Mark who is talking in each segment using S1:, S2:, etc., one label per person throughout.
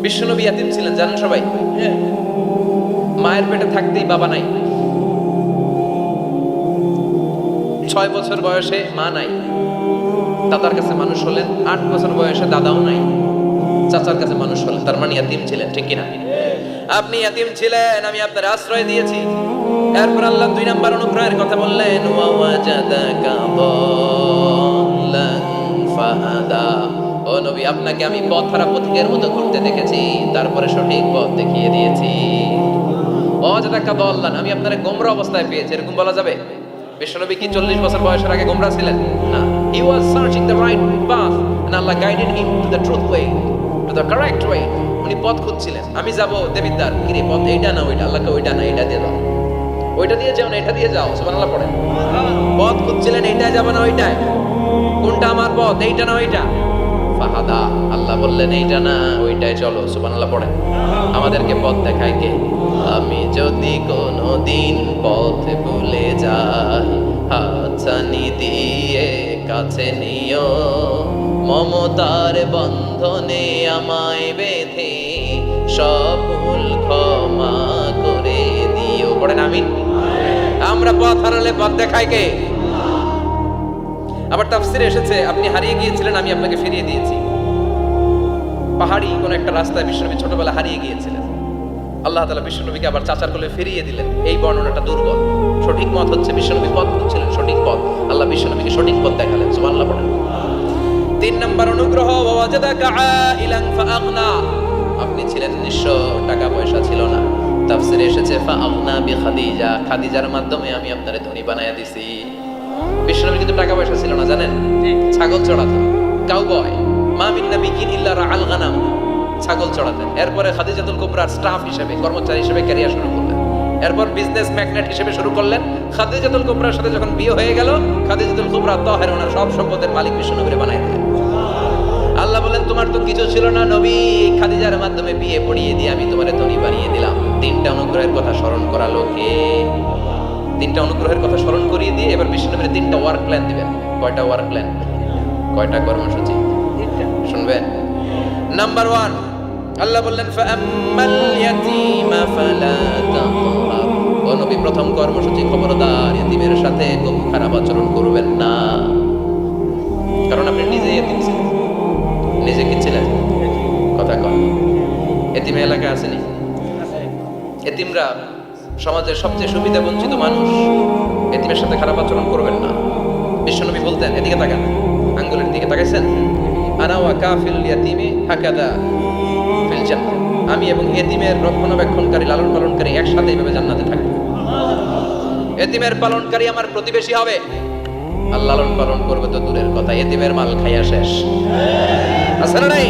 S1: বিশ্বনবী ইয়াতিম ছিলেন জানেন সবাই। মায়ের পেটে থাকতেই বাবা নাই, 6 বছর বয়সে মা নাই, দাদার কাছে মানুষ হলেন। 8 বছর বয়সে দাদাও নাই, চাচার কাছে মানুষ হলেন। তার মানে ইয়াতিম ছিলেন, ঠিক কিনা? আপনি ইয়াতিম ছিলেন, আমি আপনার আশ্রয় দিয়েছি। এরপর আল্লাহ 2 নম্বর অনুগ্রহের কথা বললেন, ওয়া ওয়াজাদাকা দাল্লান ফাহাদা। ও নবী, আপনাকে আমি পথহারা পথিকের মতো ঘুরতে দেখেছি, তারপরে সঠিক পথ দেখিয়ে দিয়েছি। ওয়াজাদাকা দাল্লান, আমি আপনারে গোমরা অবস্থায় পেয়েছি, এরকম বলা যাবে? বিশ্বনবী কি 40 বছর বয়সের আগে গোমরা ছিলেন? না, he was searching the right path and Allah guided him to the truth way, to the correct way. উনি পথ খুঁজছিলেন। আমি যাব দেবিদ্বার, কি রে পথ এইটা না ওইটা? আল্লাহকে ওইটা না এটা দিয়ে দাও, ওইটা দিয়ে যাও না এটা দিয়ে যাও। সুবহানাল্লাহ পড়েন। পথ খুঁজছিলেন, এইটা যাব না ওইটায়, কোনটা আমার পথ, এইটা না ওইটা? ফাহাদা, আল্লাহ বললেন এইটা না ওইটায় চলো। সুবহানাল্লাহ পড়েন। আমাদেরকে পথ দেখায় কে? আমি যদি কোনোদিন পথ ভুলে যাই, হাতছানি দিয়ে কাছে নিও, মমতার বন্ধনে আমায় বেঁধে সব ভুল ক্ষমা করে দিও। পড়েন আমিন। আমরা পথ হারালে পথ দেখায় কে? আবার তাফসিরে এসেছে, আপনি হারিয়ে গিয়েছিলেন, আমি আপনাকে ফিরিয়ে দিয়েছি। পাহাড়ি কোন একটা রাস্তায় বিশ্বনবী ছোটবেলা হারিয়ে গিয়েছিলেন, আল্লাহ তাআলা বিশ্বনবীকে আবার চাচার কোলে ফিরিয়ে দিলেন। এই বর্ণনাটা দুর্বল। সঠিক মত হচ্ছে বিশ্বনবী পথ খুঁজছিলেন, সঠিক পথ। আল্লাহ বিশ্বনবীকে সঠিক পথ দেখালেন। সুবহানাল্লাহ পড়েন। 3 নম্বর অনুগ্রহ, ওয়াজাদাকা আইলান ফাআগনা। আপনি ছিলেন নিঃস্ব, টাকা পয়সা ছিল না। তাফসিরে এসেছে ফাআগনা বিখাদিজা, খাদিজার মাধ্যমে আমি আপনারে ধনী বানায়া দিছি। বিশ্বনবীর কিন্তু টাকা পয়সা ছিল না, জানেন? ছাগল চড়াতেন, কাউবয়। মা মিন নাবিয়্যিন ইল্লা রাআল গানাম, ছাগল চড়াতেন। এরপরে খাদিজাতুল কুবরার স্টাফ হিসেবে, কর্মচারী হিসেবে ক্যারিয়ার শুরু করলেন। এরপর বিজনেস ম্যাগনেট হিসেবে শুরু করলেন। খাদিজাতুল কুবরার সাথে যখন বিয়ে হয়ে গেল, খাদিজাতুল কুবরা তাহের ওনার সব সম্পদের মালিক বিশ্বনবীরে বানায় দিলেন। আল্লাহ বলেন, তোমার তো কিছু ছিল না নবী, খাদিজার মাধ্যমে বিয়ে পড়িয়ে দিয়ে আমি তোমারে ধনী বানিয়ে দিলাম। 3টা অনুগ্রহের কথা স্মরণ করালো কে? 3টা অনুগ্রহের কথা স্মরণ করিয়ে দিয়ে এবার বিশ্বনবীর 3টা ওয়ার্ক প্ল্যান দিবেন। কয়টা ওয়ার্ক প্ল্যান? কয়টা কর্মসূচি? শুনবেন। নাম্বার 1, আল্লাহ বললেন ফাআম্মাল ইয়াতীমা ফালা তাকহার। ও নবী, প্রথম কর্মসূচি, খবরদার ইতিমের সাথে খুব খারাপ আচরণ করবেন না। কারণ আপনি নিজে ইতিম ছিলেন। নিজে কি ছিলেন? কথা কন। ইতিমে এলাকা আসেনি? ইতিমরা সমাজের সবচেয়ে সুবিধা বঞ্চিত মানুষ। ইতিমের সাথে খারাপ আচরণ করবেন না। বিশ্বনবী বলতেন, এদিকে তাকান, আঙ্গুলের দিকে তাকাইছেন, আনা ওয়া কাফিল ইয়াতীমি হাকাদা ফিল জান্নাহ। আমি এবং ইতিমের রক্ষণাবেক্ষণকারী, লালন পালনকারী একসাথে এইভাবে জান্নাতে থাকবো। ইতিমের পালনকারী আমার প্রতিবেশী হবে, আর লালন পালন করবে তো দূরের কথা, ইতিমের মাল খাইয়া শেষ। আছে না নাই?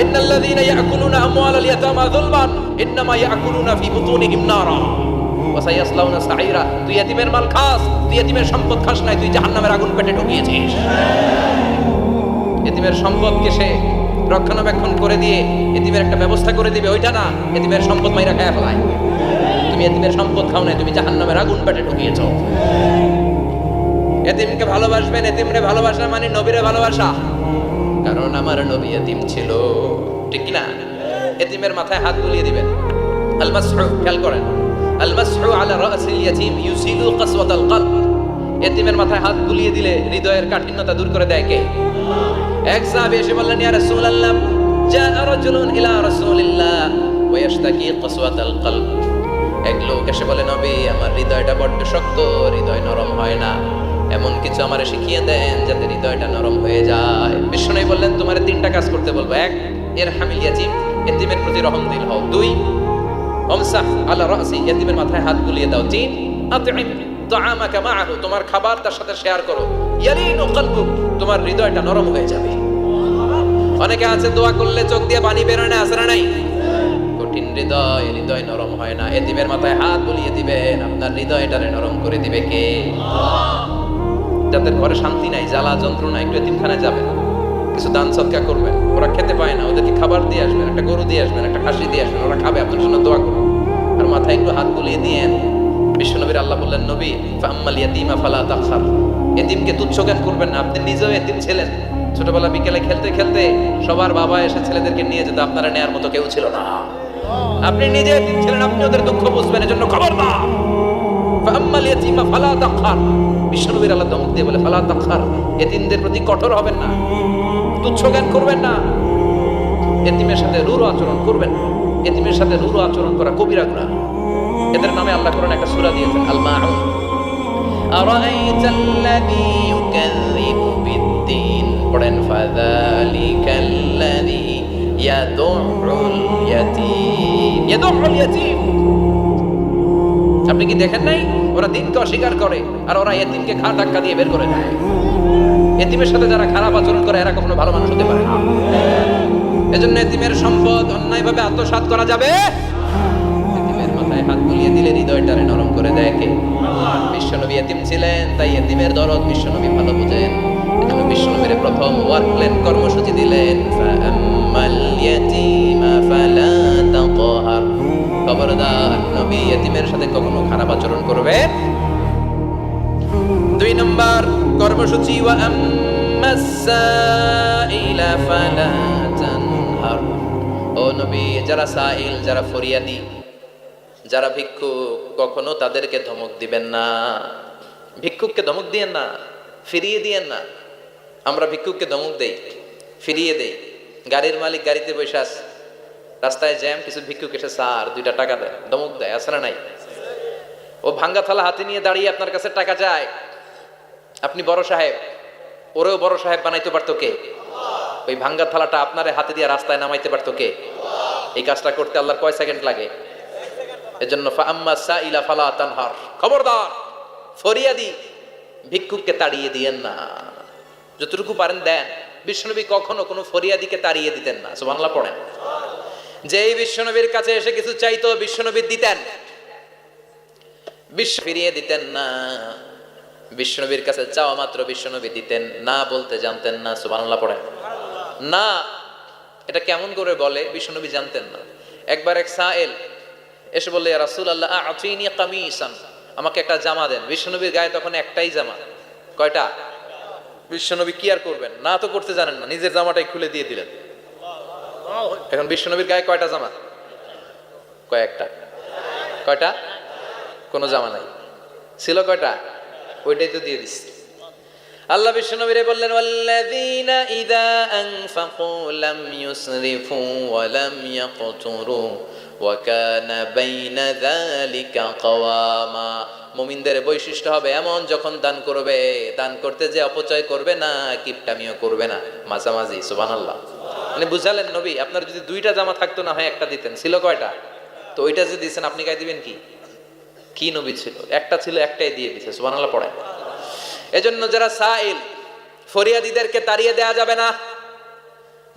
S1: ইন্নাল্লাযীনা ইয়াকুলুনা আমওয়ালাল ইয়াতামা যুলমান ইন্নামা ইয়াকুলুনা ফি বুতুনিহিম নারা ওয়া সায়াসলাউনা সাঈরা। তুই ইতিমের মাল খাস, তুই ইতিমের সম্পদ খাস নাই, তুই জাহান্নামের আগুন পেটে ঢুকিয়েছিস। ইতিমের সম্পদকে সে রক্ষণাবেক্ষণ করে দিয়ে ইতিমের একটা ব্যবস্থা করে দিবে, ওইটা না, ইতিমের সম্পদ মাইরা খায়া ফেলায়। তুমি ইতিমের সম্পদ খাও নাই, তুমি জাহান্নামের আগুন পেটে ঢুকিয়েছো। ইতিমকে ভালোবাসবেন, ইতিমরে ভালোবাসা মানে নবীরে ভালোবাসা। কারণ আমার নবী ইতিম ছিল, ঠিক কি না? ইতিমের মাথায় হাত বুলিয়ে দিবেন। আল মাসহু, খেয়াল করেন, আল মাসহু আলা রাসিল ইয়াতীম ইউসিলু কাসওয়াতাল কলব। ইতিমের মাথায় হাত বুলিয়ে দিলে হৃদয়ের কাঠিন্যতা দূর করে দেয় কে? এক সাহাবী এসে বললেন, ইয়া রাসূলুল্লাহ, জাআ রাজুলুন ইলা রাসূলিল্লাহ ওয়া ইয়াশতাকি কাসওয়াতাল কলব। এক লোক এসে বলে, নবী, আমার হৃদয়টা বড্ড শক্ত, হৃদয় নরম হয় না, এমন কিছু আমারে শিখিয়ে দেন যাতে হৃদয়টা নরম হয়ে যায়। বিশ্বনবী বললেন, তোমারে 3টা কাজ করতে বলবো। 1, ইরহামিল ইয়াতীম, ইতিমের প্রতি রহমদিল হও। 2, আমসাহ আলা রাসি, ইতিমের মাথায় হাত বুলিয়ে দাও। 3, আতইম তাআমাকা মাআহু, তোমার খাবার তার সাথে শেয়ার করো। ইয়ালিনু কলবুক, তোমার হৃদয়টা নরম হয়ে যাবে। অনেকে আছে দোয়া করলে চোখ দিয়ে পানি বের হয় না, আছে না নাই? কঠিন হৃদয়, হৃদয় নরম হয় না। ইতিমের মাথায় হাত বুলিয়ে দিবেন, আপনার হৃদয়টারে নরম করে দিবে কে? যাদের ঘরে শান্তি নাই, জ্বালা যন্ত্রণা, একটু এতিমখানায় যাবেন, কিছু দান সদকা করবেন। ওরা খেতে পায় না, ওদেরকে খাবার দিয়ে আসবেন, একটা গরু দিয়ে আসবেন, একটা খাসি দিয়ে আসবেন, ওরা খাবে, আপনার জন্য দোয়া করুন। আর মাথায় একটু হাত বুলিয়ে দিয়েন। বিশ্বনবীর আল্লাহ বললেন, নবী ফাআম্মাল ইয়াতীমা ফালা তাকহার, এতিমকে তুচ্ছ জ্ঞান করবেন না। আপনি নিজেও এতিম ছিলেন, ছোটবেলা বিকেলে খেলতে খেলতে সবার বাবা এসে ছেলেদেরকে নিয়ে যেত, আপনারা নেয়ার মতো কেউ ছিল না। আপনি নিজে এতিম ছিলেন, আপনি ওদের দুঃখ বুঝবেন, এজন্য খবরদার। ফাআম্মাল ইয়াতীমা ফালা তাকহার, বিশ্বনবীর আল্লাহ ধমক দিয়ে বলে ফালা তাকহার, এতিমদের প্রতি কঠোর হবেন না, তুচ্ছ জ্ঞান করবেন না, এতিমের সাথে রূঢ় আচরণ করবেন না। এতিমের সাথে রূঢ় আচরণ করা কবিরা গুনাহ। এদের নামে আল্লাহ কোরআনে একটা সূরা দিয়েছেন, আল মাউন। আরাআইতাল্লাযী ইউকাযযিবু বিদ্দীন, পড়েন ফাযালিকাল্লাযী ইয়াদুল ইয়াতীম, ইয়াদুল ইয়াতীম। আপনি কি দেখেন নাই, ওরা দিনকে অস্বীকার করে আর ওরা এতিমকে ঘাড় ধাক্কা দিয়ে বের করে দেয়। এতিমের সাথে যারা খারাপ আচরণ করে এরা কখনো ভালো মানুষ হতে পারে না। এজন্য এতিমের সম্পদ অন্যায়ভাবে আত্মসাৎ করা যাবে। এতিমের মাথায় হাত বুলিয়ে দিলে হৃদয়টারে নরম করে দেয় কে? বিশ্বনবী এতিম ছিলেন, তাই এতিমের দরদ বিশ্বনবী ভালো বুঝেন। এজন্য বিশ্বনবীর প্রথম ওয়ার্ক প্ল্যান কর্মসূচি দিলেন, ফাআম্মাল ইয়াতীমা ফালা তাকহার, খবরদার নবী এতিমের সাথে কখনো খারাপ আচরণ করবে। 2 নম্বর কর্মসূচি, ওয়া আম্মাস সাইলা ফালা তানহার, ও নবী যারা সাইল, যারা ফরিয়াদি, যারা ভিক্ষুক, কখনো তাদেরকে ধমক দিবেন না। ভিক্ষুককে ধমক দিয়েন না, ফিরিয়ে দিয়েন না। আমরা ভিক্ষুককে ধমক দেই, ফিরিয়ে দেই। গাড়ির মালিক গাড়িতে বসে আছে, রাস্তায় জ্যাম, কিছু ভিক্ষুক এসে স্যার 2টা টাকা দেয়, ধমক দেয়, আছে না নাই? ও ভাঙ্গা থালা হাতে নিয়ে দাঁড়িয়ে আপনার কাছে টাকা চায়। আপনি বড় সাহেব, ওরেও বড় সাহেব বানাইতে পারতো কে? ওই ভাঙ্গা থালাটা আপনারে হাতে দিয়ে রাস্তায় নামাইতে পারতো কে? এই কাজটা করতে আল্লাহর কয় সেকেন্ড লাগে? এজন্য ফাআম্মা সাইলা ফালা তানহার, খবরদার ফরিয়াদি ভিক্ষুককে তাড়িয়ে দিয়েন না, যতটুকু পারেন দেন। বিশ্বনবী কখনো কোনো ফরিয়াদিকে তাড়িয়ে দিতেন না, সুবহানাল্লাহ পড়েন। যেই বিশ্বনবীর কাছে এসে কিছু চাইতো বিশ্বনবী দিতেন, বিশ্ব ফিরিয়ে দিতেন না। বিশ্বনবীর কাছে চাওয়া মাত্র বিশ্বনবী দিতেন, না বলতে জানতেন না, সুবহানাল্লাহ পড়েন। না এটা কেমন করে বলে বিশ্বনবী জানতেন না। একবার এক সাইল এসে বললে, ইয়া রাসূলুল্লাহ আ'তিনি কামিসান, আমাকে একটা জামা দেন। বিশ্বনবীর গায়ে তখন একটাই জামা। কয়টা? বিশ্বনবী কি আর করবেন, না তো করতে জানেন না, নিজের জামাটাই খুলে দিয়ে দিলেন। এখন বিশ্বনবীর গায়ে কয়টা জামা? কয়েকটা। কয়টা? কোনো জামা নাই। ছিল কয়টা? ওইটাই তো দিয়ে দিচ্ছে। আল্লাহ বিশ্বনবীরে বললেন, ওয়াল্লাযীনা ইযা আনফাকু লাম ইউসরিফু ওয়া লাম ইয়াকতুরু ওয়া কানা বাইনা যালিকা কাওয়ামা। মুমিনদের বৈশিষ্ট্য হবে এমন, যখন দান করবে, দান করতে যে অপচয় করবে না, কিপটামিও করবে না, মাঝামাঝি। সুবহানাল্লাহ। মানে বুঝালেন নবী, আপনার যদি 2টা জামা থাকতো না হয় একটা দিতেন। ছিল কয়টা? তো ওইটা যে দিয়েছেন আপনি গায়ে দিবেন কি? কি নবী ছিল? একটা ছিল, একটাই দিয়ে দিয়েছে। সুবহানাল্লাহ পড়েন। এজন্য যারা সাইল, ফরিয়াদিদেরকে তাড়িয়ে দেয়া যাবে না।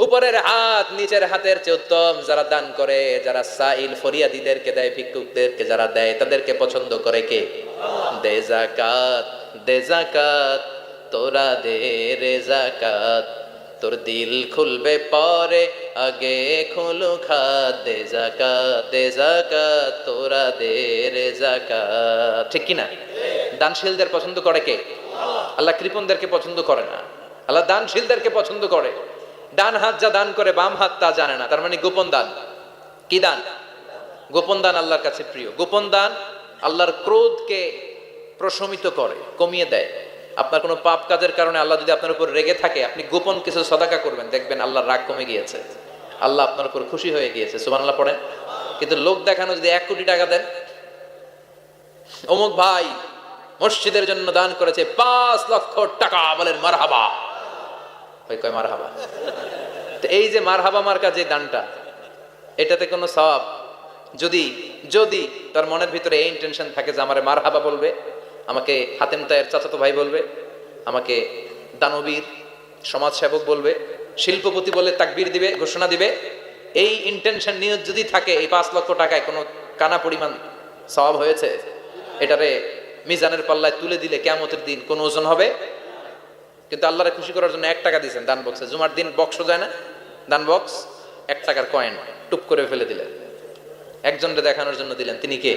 S1: উপরের হাত নিচের হাতের চেয়ে উত্তম যারা দান করে, যারা সাইল ফরিয়াদিদেরকে দেয়, ভিক্ষুকদেরকে যারা দেয়, তাদেরকে পছন্দ করে কে? দে যাকাত, দে যাকাত, তোরা দে রে যাকাত, তোর দিল খুলবে পরে, আগে খুলু খাত। দে যাকাত, দে যাকাত, তোরা দে রে যাকাত। ঠিক কি না? দানশীলদের পছন্দ করে কে? আল্লাহ কৃপণদেরকে পছন্দ করে না, আল্লাহ দানশীলদেরকে পছন্দ করে। ডান হাত যা দান করে বাম হাত তা জানে না, তার মানে গোপন দান। কি দান? গোপন দান আল্লাহর কাছে প্রিয়। গোপন দান আল্লাহর ক্রোধকে প্রশমিত করে, কমিয়ে দেয়। আপনার কোনো পাপ কাজের কারণে আল্লাহ যদি আপনার উপর রেগে থাকে, আপনি গোপন কিছু সদাকা করবেন, দেখবেন আল্লাহর রাগ কমে গিয়েছে, আল্লাহ আপনার উপর খুশি হয়ে গিয়েছে। সুবহানাল্লাহ পড়েন। কিন্তু লোক দেখানো যদি 1 কোটি টাকা দেন, অমুক ভাই মসজিদের জন্য দান করেছে 5 লক্ষ টাকা, বলেন মারহাবা। ওই কয় মারহাবা। তো এই যে মারহাবা মার্কা যে দানটা, এটাতে কোনো সওয়াব যদি যদি তার মনের ভিতরে এই ইন্টেনশন থাকে যে আমারে মারহাবা বলবে, আমাকে হাতেম তায়ের চাচাতো ভাই বলবে, আমাকে দানবীর সমাজসেবক বলবে, শিল্পপতি বলে তাকবীর দিবে, ঘোষণা দিবে, এই ইন্টেনশন নিয়ে যদি থাকে, এই 5 লক্ষ টাকায় কোনো কানা পরিমাণ সওয়াব হয়েছে, এটারে মিজানের পাল্লায় তুলে দিলে কিয়ামতের দিন কোন ওজন হবে? কিন্তু আল্লাহরে খুশি করার জন্য 1 টাকা দিয়েছেন দান বক্সে। জুমার দিন বক্স যায় না, দান বক্স, 1 টাকার কয়েন টুপ করে ফেলে দিলেন, একজনকে দেখানোর জন্য দিলেন। তিনি কে?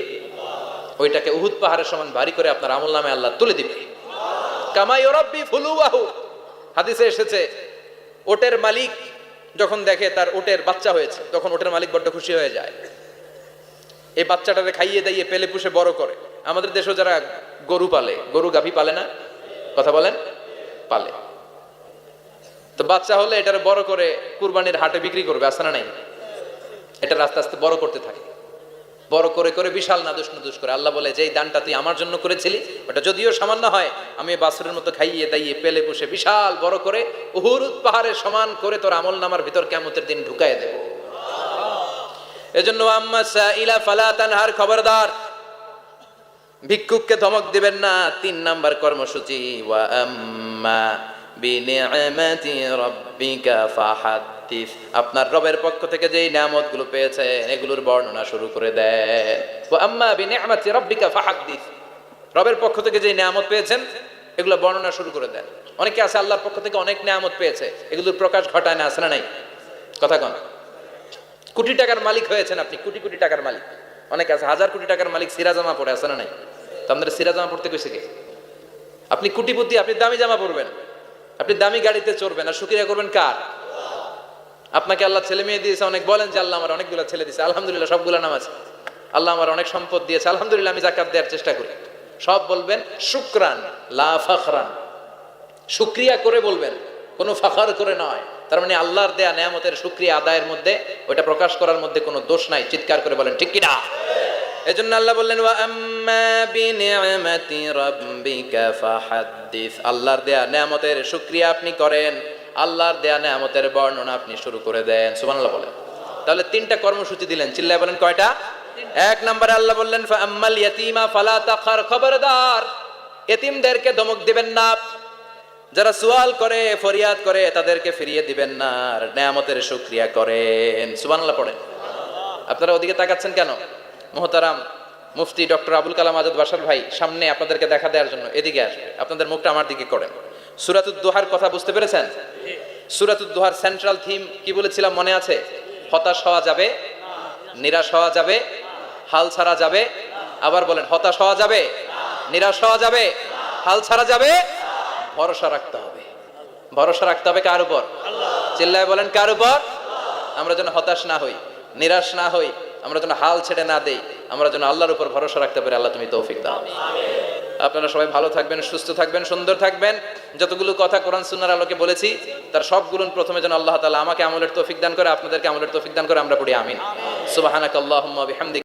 S1: ওইটাকে উহুদ পাহাড়ের সমান ভারী করে আপনার আমল নামে আল্লাহ তুলে দিবে। কামা ইউরাব্বি ফুলুয়াহু, হাদিসে এসেছে ওটের মালিক যখন দেখে তার ওটের বাচ্চা হয়েছে, তখন ওটের মালিক বড্ড খুশি হয়ে যায়। এই বাচ্চাটাকে খাইয়ে দাইয়ে পেলে পুষে বড় করে। আমাদের দেশেও যারা গরু পালে, গরু গাভী পালে না, কথা বলেন, পালে, তো বাচ্চা হলে এটার বড় করে কুরবানির হাটে বিক্রি করবে, আছে না নাই? এটা আস্তে আস্তে বড় করতে থাকে, বড় করে করে বিশাল নাদুস নাদুস করে। আল্লাহ বলে যে এই দানটা তুই আমার জন্য করেছিলি, ওটা যদিও সামান্য হয়, আমি বাছুরের মতো খাইয়ে দাইয়ে পেলে পুষে বিশাল বড় করে উহুদ পাহাড়ের সমান করে তোর আমল নামার ভিতর কিয়ামতের দিন ঢুকায় দেব। এজন্য আম্মা সাইলা ফালা তানহার, খবরদার ভিক্ষুককে ধমক দিবেন না। 3 নাম্বার কর্মসূচি, ওয়া আম্মা বিনিআমাতি রাব্বিকা ফাহাদ্দিস, আপনার রবের পক্ষ থেকে যেই নিয়ামতগুলো পেয়েছেন এগুলোর বর্ণনা শুরু করে দেন। ওয়া আম্মা বিনিআমাতি রাব্বিকা ফাহাদ্দিস, রবের পক্ষ থেকে যেই নিয়ামত পেয়েছেন এগুলো বর্ণনা শুরু করে দেন। অনেকে আছে আল্লাহর পক্ষ থেকে অনেক নিয়ামত পেয়েছে, এগুলোর প্রকাশ ঘটায় না, আছে না নাই? কথা কন। কোটি টাকার মালিক হয়েছেন আপনি, কোটি কোটি টাকার মালিক। অনেকে আছে হাজার কোটি টাকার মালিক, সিরা জামা পরে, আছে না নাই? তো আমাদের সিরা জামা পড়তে কইছে কে? আপনি কোটিপতি, আপনি দামি জামা পরবেন, আপনি দামি গাড়িতে চড়বেন, আর শুকরিয়া করবেন কার? আপনাকে আল্লাহ ছেলে মেয়ে দিয়েছে অনেক, বলেন যে আল্লাহ আমার অনেকগুলো ছেলে দিয়েছে, আলহামদুলিল্লাহ, সবগুলো নামাজ। আল্লাহ আমার অনেক সম্পদ দিয়েছে, আলহামদুলিল্লাহ, আমি যাকাত দেওয়ার চেষ্টা করি। সব বলবেন শুকরান লা ফখরান, শুকরিয়া করে বলবেন, কোনো ফখর করে নয়। তার মানে আল্লাহর দেয়া নিয়ামতের শুকরিয়া আদায়ের মধ্যে, ওটা প্রকাশ করার মধ্যে কোনো দোষ নাই। চিৎকার করে বলেন ঠিক কি না? এজন্য আল্লাহ বললেন ওয়া আম্মা বিনিআমাতি রাব্বিকা ফাহাদ্দিস, আল্লাহর দেয়া নিয়ামতের শুকরিয়া আপনি করেন, আল্লাহর দেয়া নিয়ামতের বর্ণনা আপনি শুরু করে দেন। সুবহানাল্লাহ বলেন। তাহলে 3টা কর্মসূচি দিলেন, চিল্লায় বলেন কয়টা? 1 নম্বরে আল্লাহ বললেন ফা আম্মাল ইয়াতীমা ফালা তাকহার, খবরদার এতিমদেরকে ধমক দিবেন না, যারা সুয়াল করে ফরিয়াদ করে তাদেরকে ফিরিয়ে দিবেন না, আর নিয়ামতের শুকরিয়া করেন। সুবহানাল্লাহ পড়েন। আপনারা ওদিকে তাকাচ্ছেন কেন? মোহতারাম মুফতি ডক্টর আবুল কালাম আজাদ বাশার ভাই সামনে আপনাদেরকে দেখা দেওয়ার জন্য এদিকে আসবে, আপনাদের মুখটা আমার দিকে করেন। সূরাতুদ দুহার কথা বুঝতে পেরেছেন? সূরাতুদ দুহার সেন্ট্রাল থিম কি বলেছিলাম মনে আছে? হতাশ হওয়া যাবে, নিরাশ হওয়া যাবে, হাল ছাড়া যাবে। আবার বলেন, হতাশ হওয়া যাবে, নিরাশ হওয়া যাবে, হাল ছাড়া যাবে, ভরসা রাখতে হবে। ভরসা রাখতে হবে কার উপর? চিল্লায় বলেন কার উপর? আমরা যেন হতাশ না হই, নিরাশ না হই, আমরা যেন হাল ছেড়ে না দেই, আমরা যেন আল্লাহর উপর ভরসা রাখতে পারি। আল্লাহ তুমি তৌফিক দাও। আপনারা সবাই ভালো থাকবেন, সুস্থ থাকবেন, সুন্দর থাকবেন। যতগুলো কথা কোরআন সুন্নাহর আলোকে বলেছি তার সবগুলো প্রথমে যেন আল্লাহ তাআলা আমাকে আমলের তৌফিক দান করে, আপনাদেরকে আমলের তৌফিক দান করে। আমরা পড়ি আমিন। সুবহানাকাল্লাহুম্মা বিহামদিক।